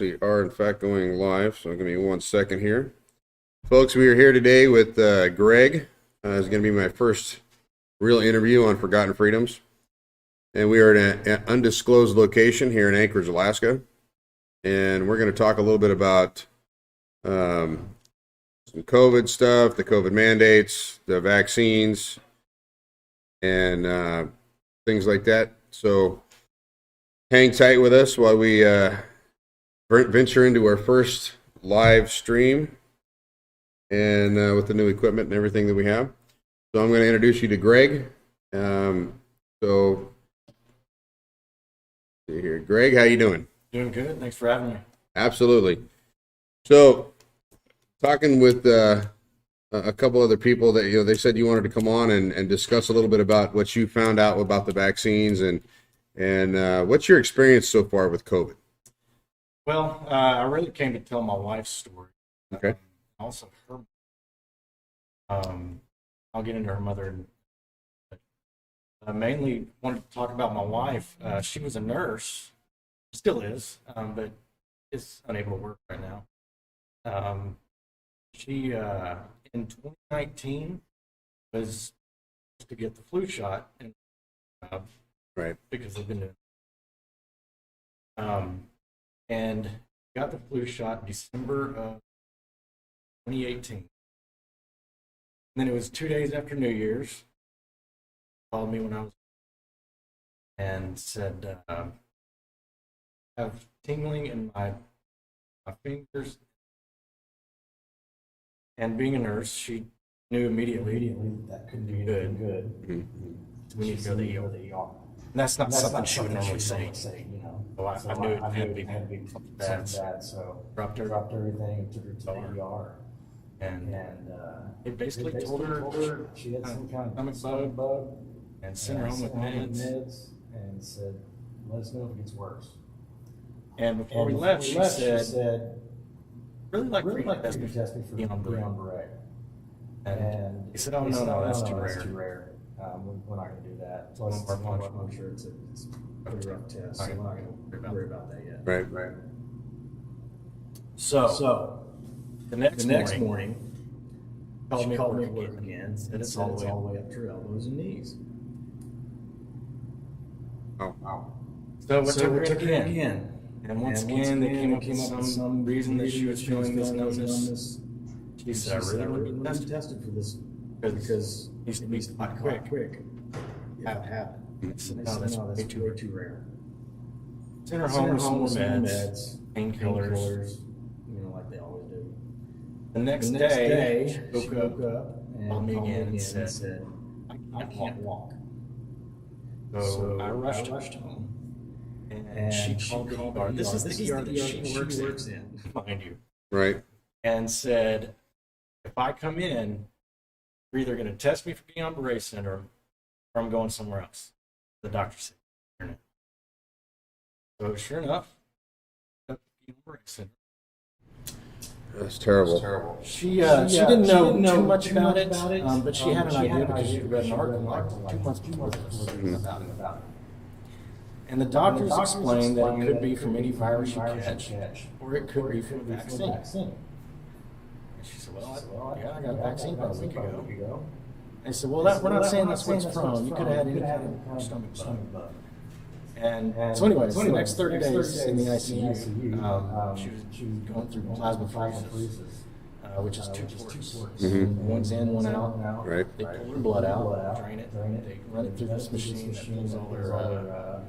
We are in fact going live, so give me 1 second here. Folks, we are here today with Greg. It's going to be my first real interview on Forgotten Freedoms. And we are at an undisclosed location here in Anchorage, Alaska. And we're going to talk a little bit about some COVID stuff, the COVID mandates, the vaccines, and things like that. So hang tight with us while we venture into our first live stream and with the new equipment and everything that we have. So I'm going to introduce you to Greg. So see here, Greg, how you doing? Doing good. Thanks for having me. Absolutely. So talking with a couple other people that they said you wanted to come on and discuss a little bit about what you found out about the vaccines and what's your experience so far with COVID? Well, I really came to tell my wife's story. Okay. Also, her. I'll get into her mother. But I mainly wanted to talk about my wife. She was a nurse, still is, but is unable to work right now. She in 2019 was supposed to get the flu shot, and Right. because they've been doing. And got the flu shot December of 2018. And then it was 2 days after New Year's. Called me when I was and said, I have tingling in my fingers. And being a nurse, she knew immediately that couldn't be good. Mm-hmm. We need to go to the ER. And that's not something she would normally say. So I knew it had to be something bad. So dropped dropped everything and took her to the ER. And it basically They told her she had some kind of stomach bug and sent her home with meds. and said, let us know if it gets worse. And before we left, she said, really like for you to test me for Guillain Barre. And he said, oh, no, that's too rare. We're not going to do that. Plus, I'm sure it's a pretty rough test, so we're not going to worry about that yet. Right. So the next morning, she she called me at work again, said and it's said all it's the way all up. the way up to her elbows and knees. Oh. So we So took we her took her in. again. And once again, they came up with some reason that she was feeling this numbness. She said, I really want to be tested tested for this because it needs to be quite quick. Have it happen. I said, And no, that's way way too rare. too rare. Sent her home with some more meds, painkillers. painkillers, like they always do. The next The next day, day, she she woke woke up, up and called me called again and said, I can't walk. So I rushed home. And she called the ER. This is the ER that she works in, mind you. Right. And said, if I come in, you're either going to test me for Guillain-Barré syndrome or I'm going somewhere else. The doctor said. So sure enough, Guillain-Barré syndrome. That's terrible. She didn't know too much about it, but she had an idea because she read an article like 2 months before this about it. And the doctors explained that it could be from any virus you catch, or it could be from a vaccine. And she said, well, I got a vaccine about a week ago. They said, well, we're not saying that's what it's from. You could have had any kind of stomach bug. And so anyways, the next 30 days in the ICU, she was going through plasmapheresis, which is two ports. Mm-hmm. One's in, one out. Right. They pull her blood out, drain it, they run it through this machine that pulls all her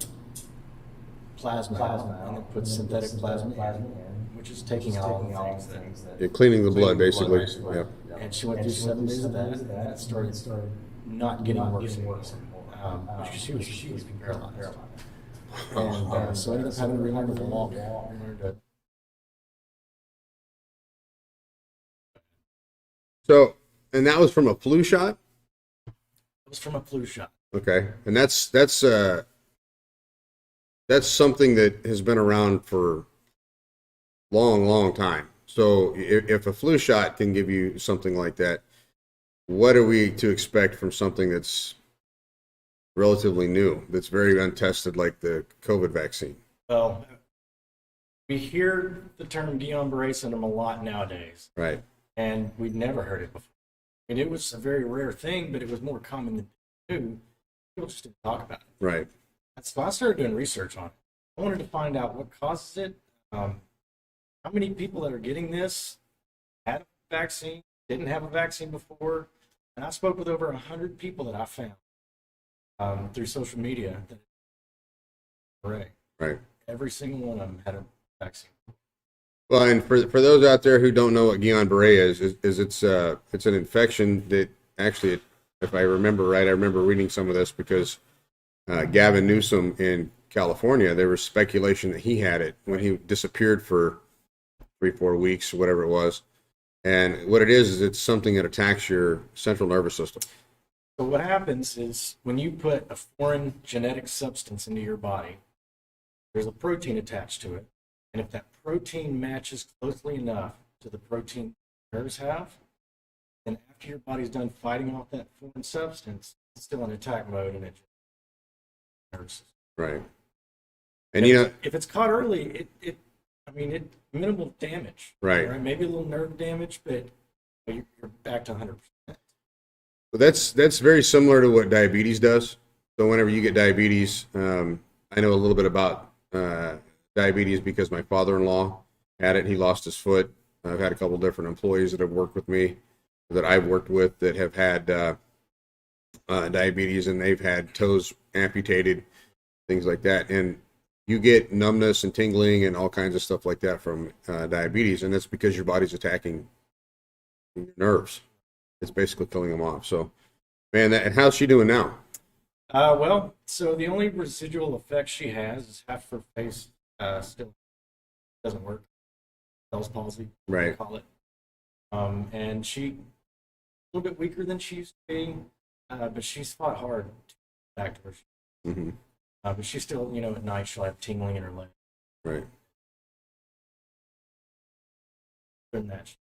plasma out, and then puts synthetic plasma in, which is taking out all the things that. Yeah, cleaning the blood, basically. Yep. And she went through 7 days of that, and it started not getting worse anymore. Because she was paralyzed. And so I ended up having to relearn to walk. So, and that was from a flu shot? It was from a flu shot. Okay. And that's something that has been around for long time. So if a flu shot can give you something like that, what are we to expect from something that's relatively new, that's very untested, like the COVID vaccine? Well, we hear the term Guillain-Barré syndrome a lot nowadays, Right. and we'd never heard it before. And it was a very rare thing, but it was more common than new. People just didn't talk about it. Right. So I started doing research on it. I wanted to find out what causes it, how many people that are getting this had a vaccine, didn't have a vaccine before, and I spoke with over 100 people that I found through social media. Right. Every single one of them had a vaccine. Well, and for those out there who don't know what Guillain-Barré is it's an infection that actually, if I remember right, I remember reading some of this because Gavin Newsom in California, there was speculation that he had it when he disappeared for 3-4 weeks, whatever it was. And what it is it's something that attacks your central nervous system. So what happens is when you put a foreign genetic substance into your body, there's a protein attached to it. And if that protein matches closely enough to the protein nerves have, then after your body's done fighting off that foreign substance, it's still in attack mode and it nerves. Right. And you know, if it's caught early, it minimal damage. Right. Maybe a little nerve damage, but you're back to 100%. But that's very similar to what diabetes does. So whenever you get diabetes, I know a little bit about diabetes because my father-in-law had it. He lost his foot. I've had a couple different employees that have worked with me, that I've worked with, that have had diabetes, and they've had toes amputated, things like that. And you get numbness and tingling and all kinds of stuff like that from diabetes, and that's because your body's attacking your nerves. It's basically killing them off. So, man, and how's she doing now? Well, so the only residual effect she has is half her face still doesn't work. Bell's palsy, Right. they call it. And she a little bit weaker than she used to be, but she's fought hard to get back to where she. Mm-hmm. But she's still, at night she'll have tingling in her leg. Right. Doing that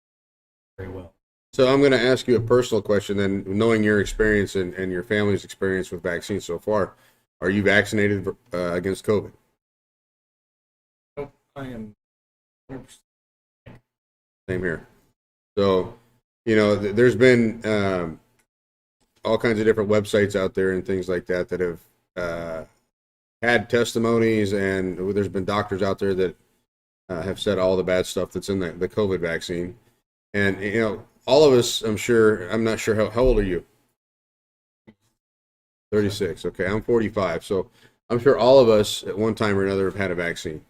very well. So I'm going to ask you a personal question then, knowing your experience and your family's experience with vaccines so far. Are you vaccinated against COVID? Nope, I am 100%. Same here. So, there's been all kinds of different websites out there and things like that that have had testimonies, and there's been doctors out there that have said all the bad stuff that's in the COVID vaccine. And, all of us, I'm not sure, how old are you? 36. Okay, I'm 45. So I'm sure all of us at one time or another have had a vaccine.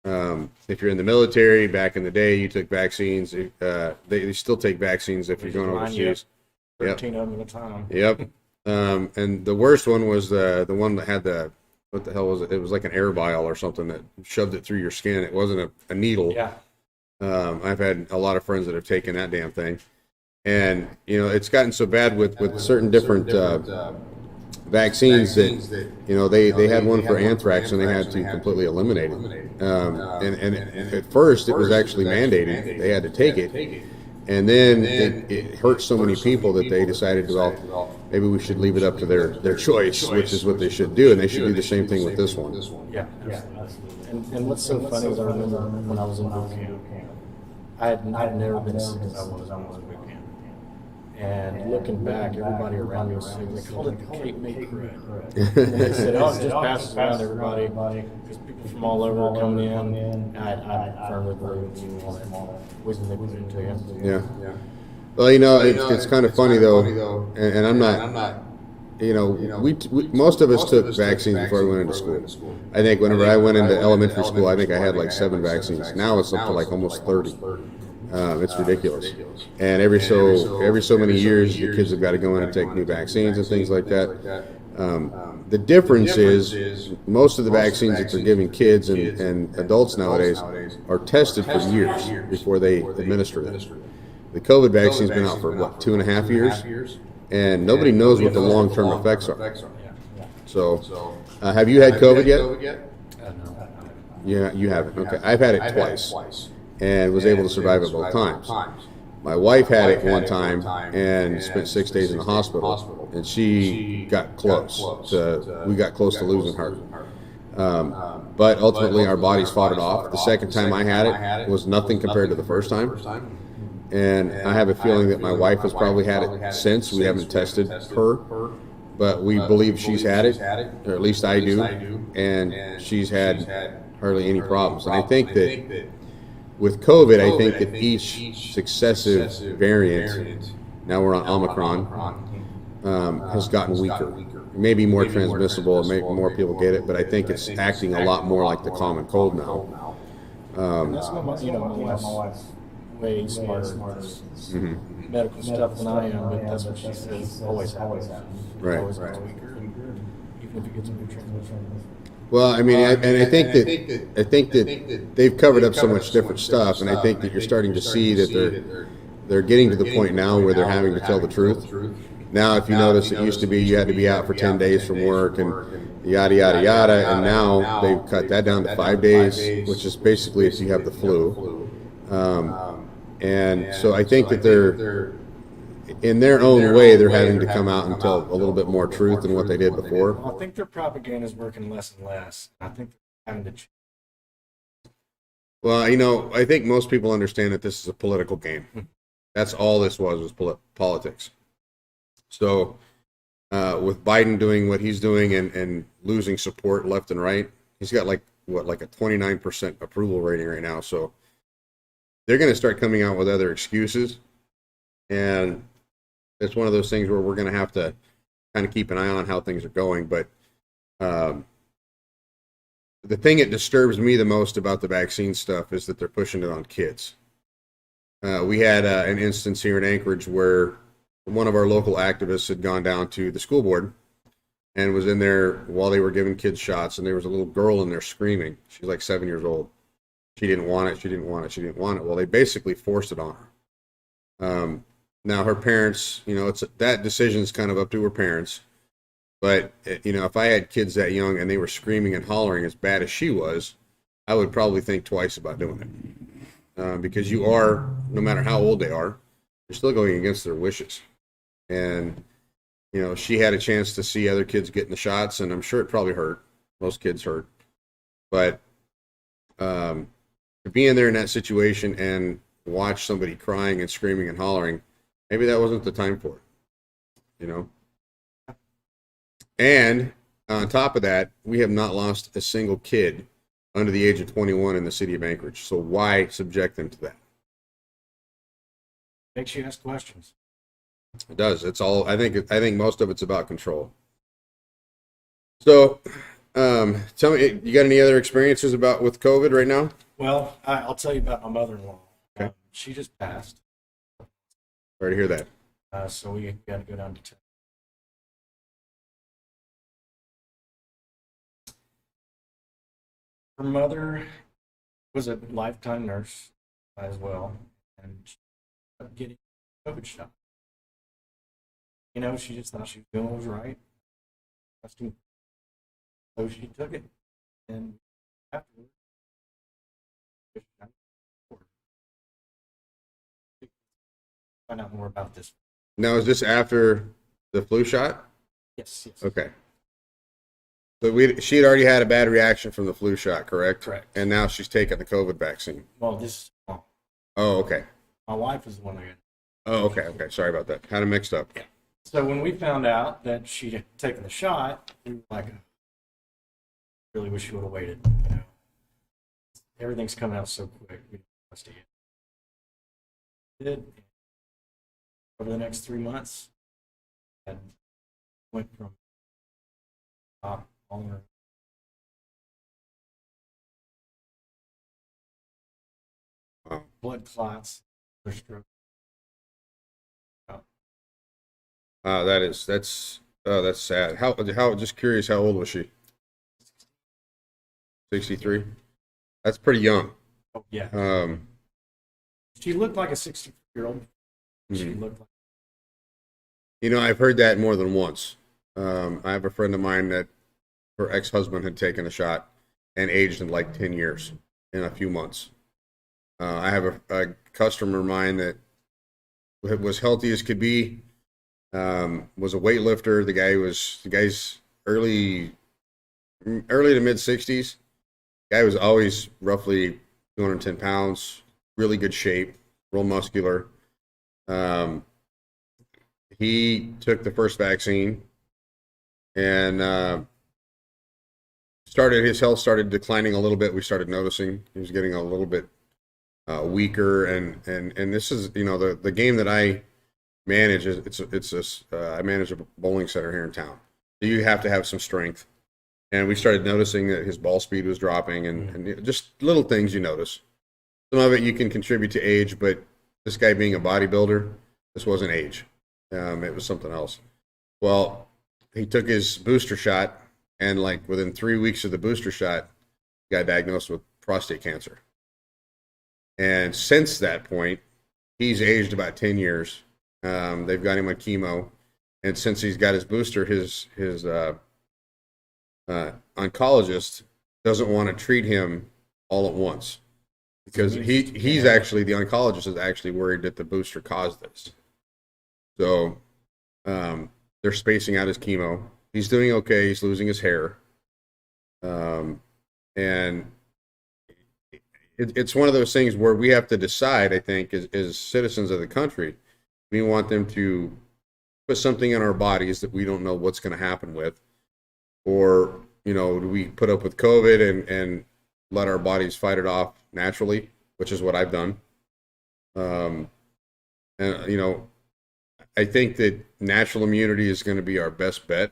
If you're in the military, back in the day, you took vaccines. They still take vaccines if you're going overseas. 13 of them at a time. Yep. And the worst one was the one that had what the hell was it? It was like an air vial or something that shoved it through your skin. It wasn't a needle. Yeah. I've had a lot of friends that have taken that damn thing. And, it's gotten so bad with certain different vaccines that, they had one for anthrax and they had to completely eliminate it. And at first it was actually mandated. They had to take it. And then it hurt so many people that they decided, well, maybe we should leave it up to their choice, which is what they should do. And they should do the same thing with this one. Yeah, and what's so funny is I remember when I was in boot camp, I'd never been sick as I was in boot camp. And looking back, everybody around me was sick. They called it the Cape May crud. They said, oh, it just passes around everybody because people from all over are coming in. And I firmly believe in all that wisdom they put into you. Yeah. Well, it's kind of funny though, and I'm not. We most of us took vaccines before we went into school. I think whenever I went into elementary school, I think I had like 7 vaccines. Now it's up to like almost 30. It's ridiculous. And every so many years, the kids have got to go in and take new vaccines and things like that. The difference is most of the vaccines that they're giving kids and adults nowadays are tested for years before they administer them. The COVID vaccine's been out for, 2.5 years? And nobody knows what the long-term effects are. So, have you had COVID yet? No. Yeah, you haven't. Okay, I've had it twice, and was able to survive it both times. My wife had it one time and spent 6 days in the hospital, and she got close. We got close to losing her. But ultimately, our bodies fought it off. The second time I had it was nothing compared to the first time. And I have a feeling that my wife has probably had it since. We haven't tested her, but we believe she's had it, or at least I do, and she's had hardly any problems. And I think that with COVID, I think that each successive variant, now we're on Omicron, has gotten weaker. Maybe more transmissible, maybe more people get it, but I think it's acting a lot more like the common cold now. And that's what my wife's way smarter in medical stuff than I am, but that's what she says always happens. Right. It always gets weaker, even if it gets a new transmission. Well, I mean, I think that they've covered up so much different stuff, and I think that you're starting to see that they're getting to the point now where they're having to tell the truth. Now, if you notice, it used to be you had to be out for 10 days from work and yada, yada, yada, and now they've cut that down to 5 days, which is basically if you have the flu. And so I think that they're, in their own way, they're having to come out and tell a little bit more truth than what they did before. Well, I think their propaganda is working less and less. I think they're having to. Well, I think most people understand that this is a political game. That's all this was politics. So with Biden doing what he's doing and losing support left and right, he's got like a 29% approval rating right now. So they're going to start coming out with other excuses. And it's one of those things where we're going to have to kind of keep an eye on how things are going. But the thing that disturbs me the most about the vaccine stuff is that they're pushing it on kids. We had an instance here in Anchorage where one of our local activists had gone down to the school board and was in there while they were giving kids shots, and there was a little girl in there screaming. She's like 7 years old. She didn't want it. She didn't want it. She didn't want it. Well, they basically forced it on her. Now her parents, that decision's kind of up to her parents. But, if I had kids that young and they were screaming and hollering as bad as she was, I would probably think twice about doing it. Because you are, no matter how old they are, you're still going against their wishes. And, she had a chance to see other kids getting the shots, and I'm sure it probably hurt. Most kids hurt. But to be in there in that situation and watch somebody crying and screaming and hollering, maybe that wasn't the time for it, And on top of that, we have not lost a single kid under the age of 21 in the city of Anchorage. So why subject them to that? Makes you ask questions. It does. It's all. I think most of it's about control. So, tell me, you got any other experiences with COVID right now? Well, I'll tell you about my mother-in-law. Okay. She just passed. Sorry to hear that. So we got to go down to. Her mother was a lifetime nurse as well, and she ended up getting a COVID shot. She just thought she was doing what was right. So she took it, and afterwards, find out more about this. Now, is this after the flu shot? Yes. Okay. But she had already had a bad reaction from the flu shot, correct? Correct. And now she's taking the COVID vaccine. Well, this. Oh, okay. My wife is the one that got. Oh, okay. Sorry about that. Had it mixed up. Yeah. So when we found out that she had taken the shot, we were like, really wish she would have waited. Everything's coming out so quick. We must have did. Over the next 3 months, I went from top on Wow. blood clots, stroke. That's sad. How just curious, how old was she? 63. That's pretty young. Oh, yeah. She looked like a 60-year-old. She looked like. I've heard that more than once. I have a friend of mine that her ex-husband had taken a shot and aged in like 10 years in a few months. I have a customer of mine that was healthy as could be, was a weightlifter. The guy's early early to mid 60s. Guy was always roughly 210 pounds, really good shape, real muscular. He took the first vaccine and his health started declining a little bit. We started noticing he was getting a little bit weaker, and this is, you know, the game that I manage is I manage a bowling center here in town. So you have to have some strength, and we started noticing that his ball speed was dropping, and just little things you notice. Some of it you can contribute to age, but this guy being a bodybuilder, this wasn't age. It was something else. Well, he took his booster shot, and like within 3 weeks of the booster shot, he got diagnosed with prostate cancer. And since that point, he's aged about 10 years. They've got him on chemo, and since he's got his booster, his oncologist doesn't want to treat him all at once, because he's actually, the oncologist is actually worried that the booster caused this. So they're spacing out his chemo. He's doing okay. He's losing his hair. And it's one of those things where we have to decide, I think, as citizens of the country, we want them to put something in our bodies that we don't know what's going to happen with, or, you know, do we put up with COVID and let our bodies fight it off naturally, which is what I've done. And, you know, I think that natural immunity is going to be our best bet.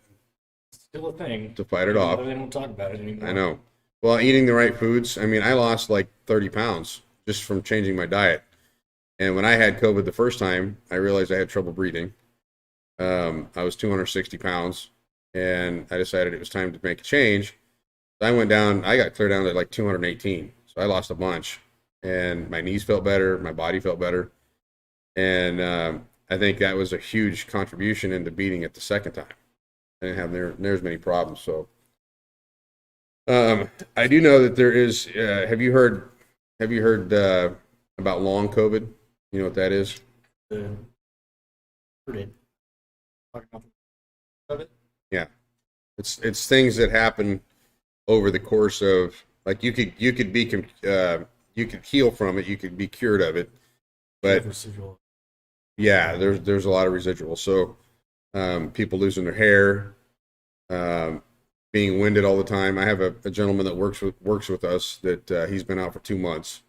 Still a thing. To fight it off. They don't talk about it anymore. I know. Well, eating the right foods. I mean, I lost like 30 pounds just from changing my diet. And when I had COVID the first time, I realized I had trouble breathing. I was 260 pounds, and I decided it was time to make a change. So I went down, I got clear down to like 218. So I lost a bunch, and my knees felt better, my body felt better. And I think that was a huge contribution into beating it the second time. I didn't have near as many problems. So I do know that there is. Have you heard about long COVID? You know what that is? Yeah, it's things that happen over the course of, like, you could heal from it, you could be cured of it, but yeah, there's a lot of residual. So people losing their hair, being winded all the time. I have a gentleman that works with us that he's been out for 2 months.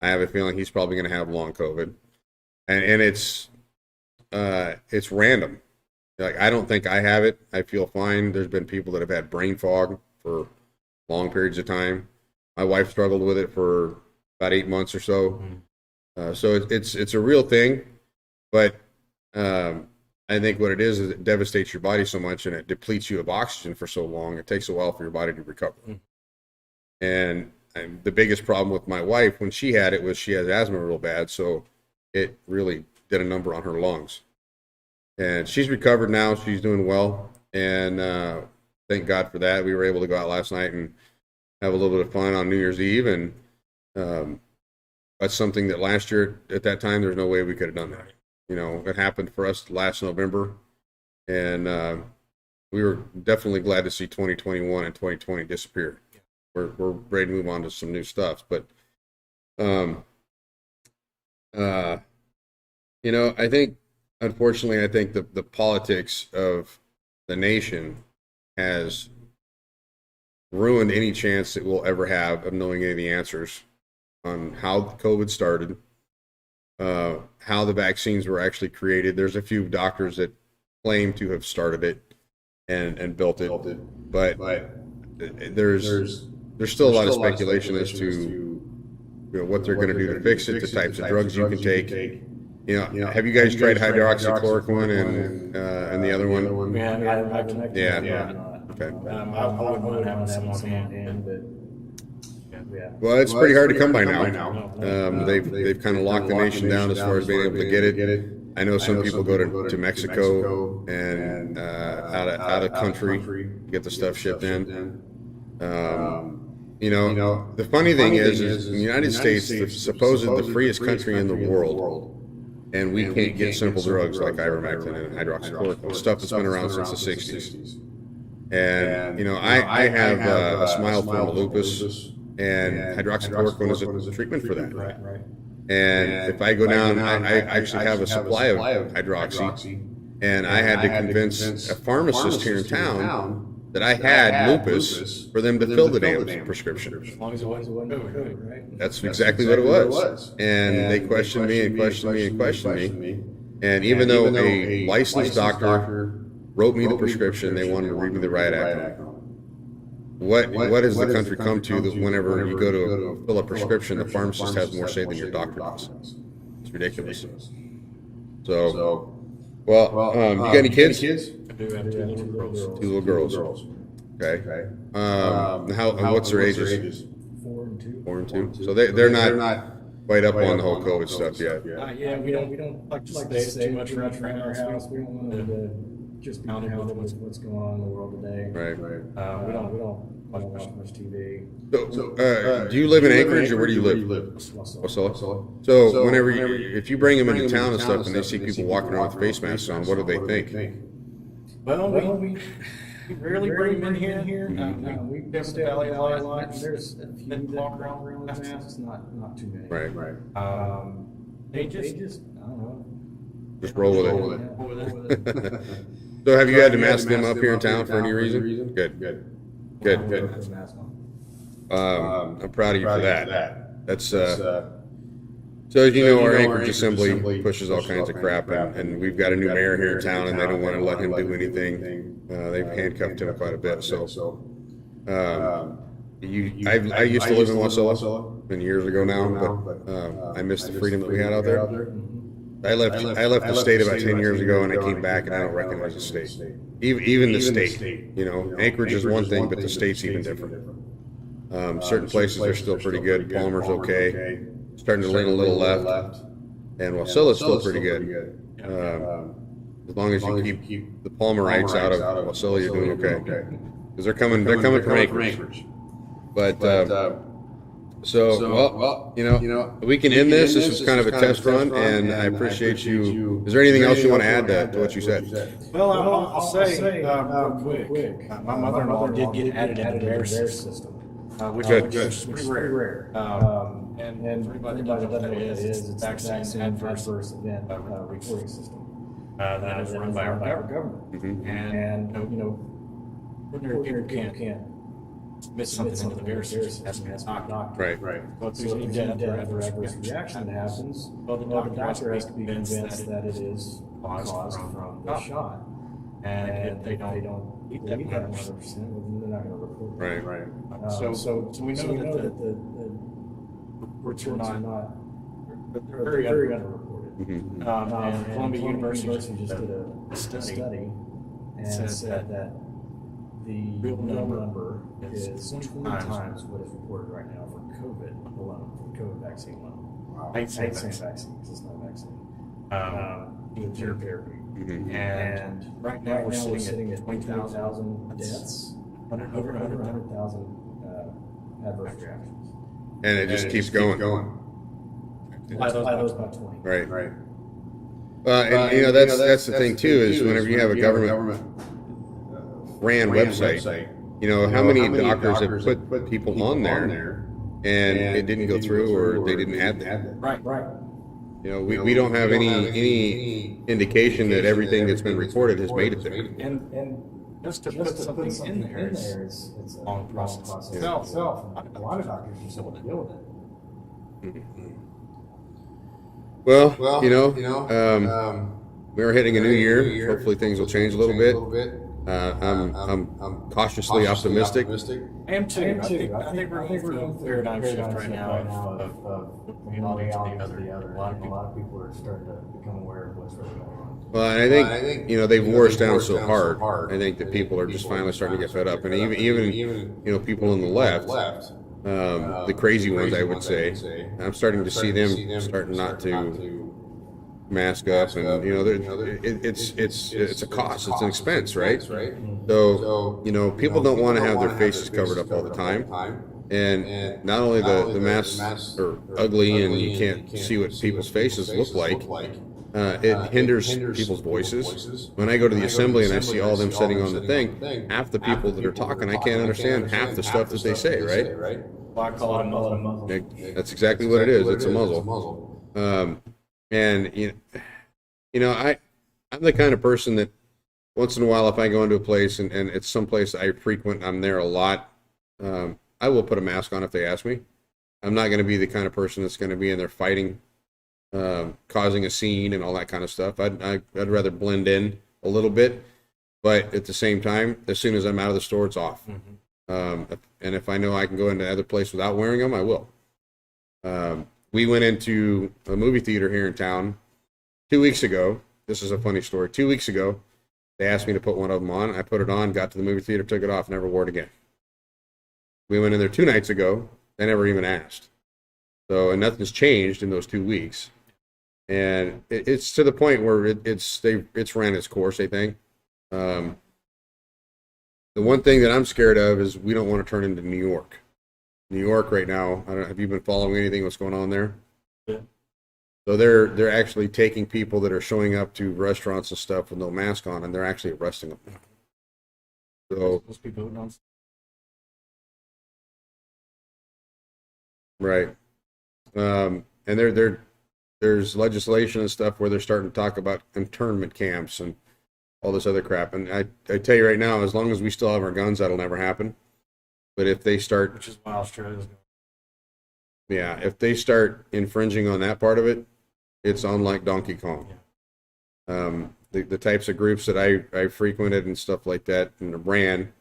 I have a feeling he's probably going to have long COVID, and it's random. Like, I don't think I have it. I feel fine. There's been people that have had brain fog for long periods of time. My wife struggled with it for about 8 months or so. So it's a real thing, but I think what it is it devastates your body so much, and it depletes you of oxygen for so long. It takes a while for your body to recover. And the biggest problem with my wife when she had it was she has asthma real bad, so it really did a number on her lungs. And she's recovered now. She's doing well, and thank God for that. We were able to go out last night and have a little bit of fun on New Year's Eve, and that's something that last year at that time there's no way we could have done that. You know, it happened for us last November, and we were definitely glad to see 2021 and 2020 disappear. We're ready to move on to some new stuff, but you know, I think, unfortunately, I think the politics of the nation has ruined any chance that we'll ever have of knowing any of the answers on how COVID started, how the vaccines were actually created. There's a few doctors that claim to have started it and built it, but there's still a lot of speculation as to, you know, what they're going to do to fix it, the types of drugs you can take. You know, have you guys tried hydroxychloroquine and the other one? Yeah, Yeah. Okay. I wouldn't mind having some on hand, but Well, it's pretty hard to come by now. They've kind of locked the nation down as far as being able to get it. I know some people go to Mexico and out of country to get the stuff shipped in. You know, the funny thing is in the United States, the freest country in the world, and we can't get simple drugs like ivermectin and hydroxychloroquine, stuff that's been around since the 60s. And, you know, I have a smile from lupus, and hydroxychloroquine is a treatment for that. Right. And if I go down, I actually have a supply of hydroxy, and I had to convince a pharmacist here in town that I had lupus for them to fill the damn prescription. As long as it wasn't COVID, right? That's exactly what it was. And they questioned me and questioned me and questioned me. And even though a licensed doctor wrote me the prescription, they wanted to read me the riot act. What has the country come to that whenever you go to fill a prescription, the pharmacist has more say than your doctor does? It's ridiculous. So, well, you got any kids? I do have two little girls. Two little girls. Okay. What's their ages? 4 and 2. 4 and 2. So they're not quite up on the whole COVID stuff yet. Yeah, we don't like to stay too much around our house. We don't want them to just be pounded with what's going on in the world today. Right. We don't watch much TV. So, do you live in Anchorage, or where do you live? Wasilla. So, whenever if you bring them into town and stuff, and they see people walking around with face masks on, what do they think? Well, we rarely bring them in here. We stay out the valley a lot. There's a few that walk around with masks, not too many. Right. They just I don't know. Just roll with it. So, have you had to mask them up here in town for any reason? Good. I'm proud of you for that. That's so as you know, our Anchorage Assembly pushes all kinds of crap, and we've got a new mayor here in town, and they don't want to let him do anything. They've handcuffed him quite a bit. So, I used to live in Wasilla, been years ago now, but I miss the freedom that we had out there. I left the state about 10 years ago, and I came back, and I don't recognize the state. Even the state, you know, Anchorage is one thing, but the state's even different. Certain places are still pretty good. Palmer's okay. Starting to lean a little left, and Wasilla's still pretty good. As long as you keep the Palmerites out of Wasilla, you're doing okay. Because they're coming from Anchorage. But well, you know, we can end this. This is kind of a test run, and I appreciate you. Is there anything else you want to add to what you said? Well, I'll say real quick. My mother-in-law did get added into the VAERS system, which is pretty rare. And for anybody that doesn't know what that is, it's the Vaccine Adverse Event Reporting System that is run by our government. And you know, ordinary people can't submit something into the VAERS system as a doctor. Right. But So if there's an adverse reaction that happens, well, the doctor has to be convinced that it is caused from the shot. And if they don't believe that 100%, then they're not going to report it. Right. So we know that the reports are not, they're very underreported. And Columbia University just did a study and said that the real number is 20 times what is reported right now for COVID alone, for the COVID vaccine alone. I ain't saying vaccine because it's not a vaccine. Therapy. And right now we're sitting at 20,000 deaths, over 100,000 adverse reactions. And it just keeps going. By those about 20. Right. And you know, that's the thing too, is whenever you have a government ran website, you know, how many doctors have put people on there and it didn't go through, or they didn't add that. Right. You know, we don't have any indication that everything that's been reported has made it there. And just to put something in there is it's a long process. itself. A lot of doctors just don't want to deal with it. Well, you know, we're hitting a new year. Hopefully things will change a little bit. I'm cautiously optimistic. I am too. I think we're going through a paradigm shift right now of reality to the other. A lot of people are starting to become aware of what's really going on. Well, and I think you know, they've wore us down so hard. I think that people are just finally starting to get fed up, and even you know, people on the left, the crazy ones, I would say, I'm starting to see them starting not to mask up, and you know, it's a cost, it's an expense, right? So you know, people don't want to have their faces covered up all the time, and not only the masks are ugly and you can't see what people's faces look like, it hinders people's voices. When I go to the assembly and I see all of them sitting on the thing, half the people that are talking, I can't understand half the stuff that they say, right? Well, I call it a muzzle. That's exactly what it is. It's a muzzle. And I'm the kind of person that once in a while, if I go into a place and it's someplace I frequent, I'm there a lot, I will put a mask on if they ask me. I'm not going to be the kind of person that's going to be in there fighting, causing a scene and all that kind of stuff. I'd rather blend in a little bit, but at the same time, as soon as I'm out of the store, it's off. And if I know I can go into other place without wearing them, I will. We went into a movie theater here in town 2 weeks ago. This is a funny story. 2 weeks ago, they asked me to put one of them on. I put it on, got to the movie theater, took it off, never wore it again. We went in there 2 nights ago. They never even asked. So, and nothing's changed in those 2 weeks. And it's to the point where it's ran its course, I think. The one thing that I'm scared of is we don't want to turn into New York. New York right now, I don't know, have you been following anything what's going on there? Yeah. So they're actually taking people that are showing up to restaurants and stuff with no mask on, and they're actually arresting them. So Supposed to be voting on. right, and there's legislation and stuff where they're starting to talk about internment camps and all this other crap. And I tell you right now, as long as we still have our guns, that'll never happen. But if they start, Which is why Australia's going. yeah, if they start infringing on that part of it, it's on like Donkey Kong. The types of groups that I frequented and stuff like that and ran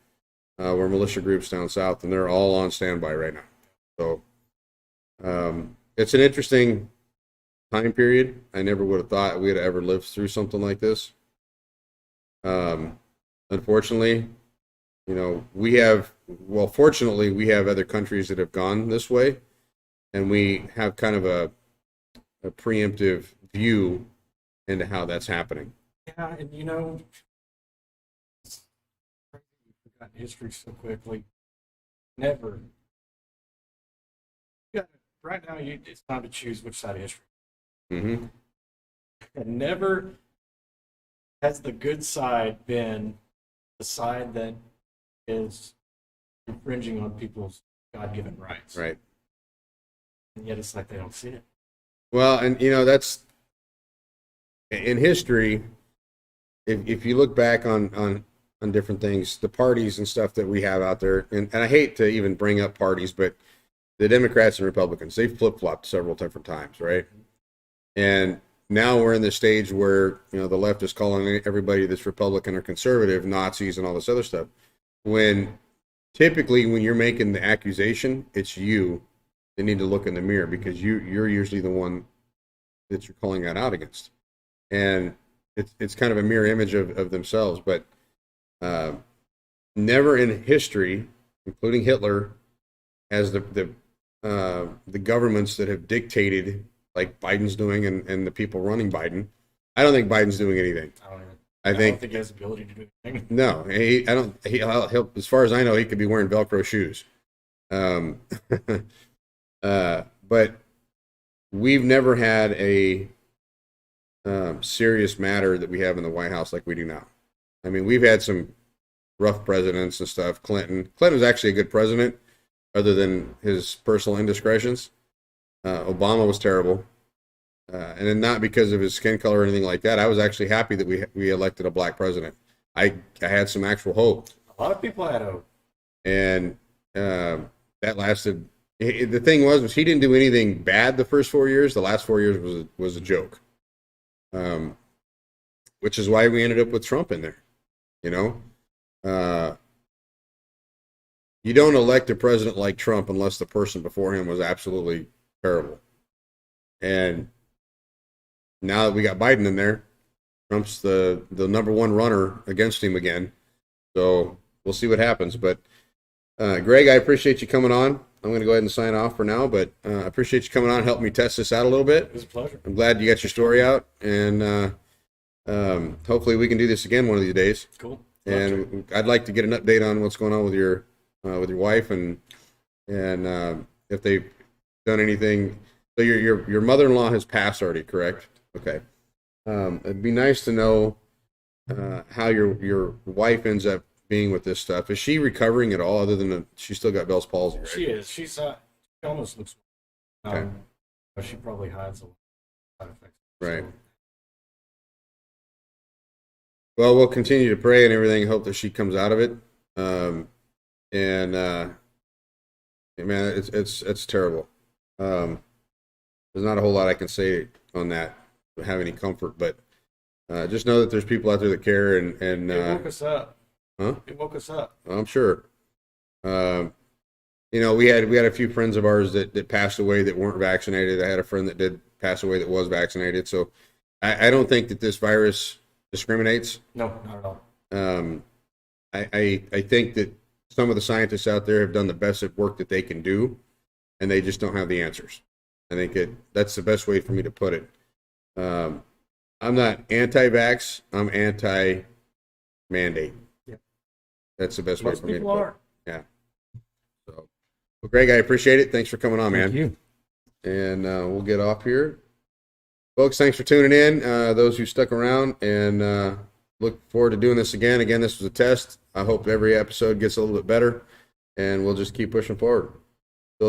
were militia groups down south, and they're all on standby right now. So it's an interesting time period. I never would have thought we'd ever lived through something like this. Unfortunately, fortunately, we have other countries that have gone this way, and we have kind of a preemptive view into how that's happening. Yeah, and it's crazy we forgot history so quickly. Never. Right now, it's time to choose which side of history. Mm-hmm. And never has the good side been the side that is infringing on people's God-given rights. Right. And yet it's like they don't see it. Well, and that's in history. If you look back on different things, the parties and stuff that we have out there, and I hate to even bring up parties, but the Democrats and Republicans, they've flip-flopped several different times, right? And now we're in the stage where the left is calling everybody that's Republican or conservative Nazis and all this other stuff. When typically when you're making the accusation, it's you that need to look in the mirror, because you're usually the one that you're calling that out against. And it's kind of a mirror image of themselves. But never in history, including Hitler, has the governments that have dictated, like Biden's doing and the people running Biden. I don't think Biden's doing anything. I don't think he has the ability to do anything. No, he'll, as far as I know, he could be wearing Velcro shoes. But we've never had a serious matter that we have in the White House like we do now. I mean, we've had some rough presidents and stuff. Clinton was actually a good president, other than his personal indiscretions. Obama was terrible. And then not because of his skin color or anything like that. I was actually happy that we elected a black president. I had some actual hope. A lot of people had hope. And that lasted. The thing was he didn't do anything bad the first 4 years. The last 4 years was a joke. Which is why we ended up with Trump in there. You don't elect a president like Trump unless the person before him was absolutely terrible. And now that we got Biden in there, Trump's the number one runner against him again. So we'll see what happens. But Greg, I appreciate you coming on. I'm going to go ahead and sign off for now, but I appreciate you coming on and helping me test this out a little bit. It was a pleasure. I'm glad you got your story out, and hopefully we can do this again one of these days. Cool. And I'd like to get an update on what's going on with your wife and if they've done anything. So your mother-in-law has passed already, correct? Okay. It'd be nice to know how your wife ends up being with this stuff. Is she recovering at all, other than she's still got Bell's palsy? Right? She is. She almost looks. Okay. But she probably hides a lot of side effects. Right. So, Well, we'll continue to pray and everything. Hope that she comes out of it. Man, it's terrible. There's not a whole lot I can say on that. Have any comfort, but just know that there's people out there that care, and it woke us up. Huh? It woke us up. I'm sure. We had a few friends of ours that passed away that weren't vaccinated. I had a friend that did pass away that was vaccinated. So I don't think that this virus discriminates. No, not at all. I think that some of the scientists out there have done the best work that they can do, and they just don't have the answers. I think that's the best way for me to put it. I'm not anti-vax. I'm anti-mandate. Yeah. That's the best way Most for me to people put it. are. Yeah. So, well, Greg, I appreciate it. Thanks for coming on, man. Thank you. And we'll get off here. Folks, thanks for tuning in. Those who stuck around, and look forward to doing this again. Again, this was a test. I hope every episode gets a little bit better, and we'll just keep pushing forward.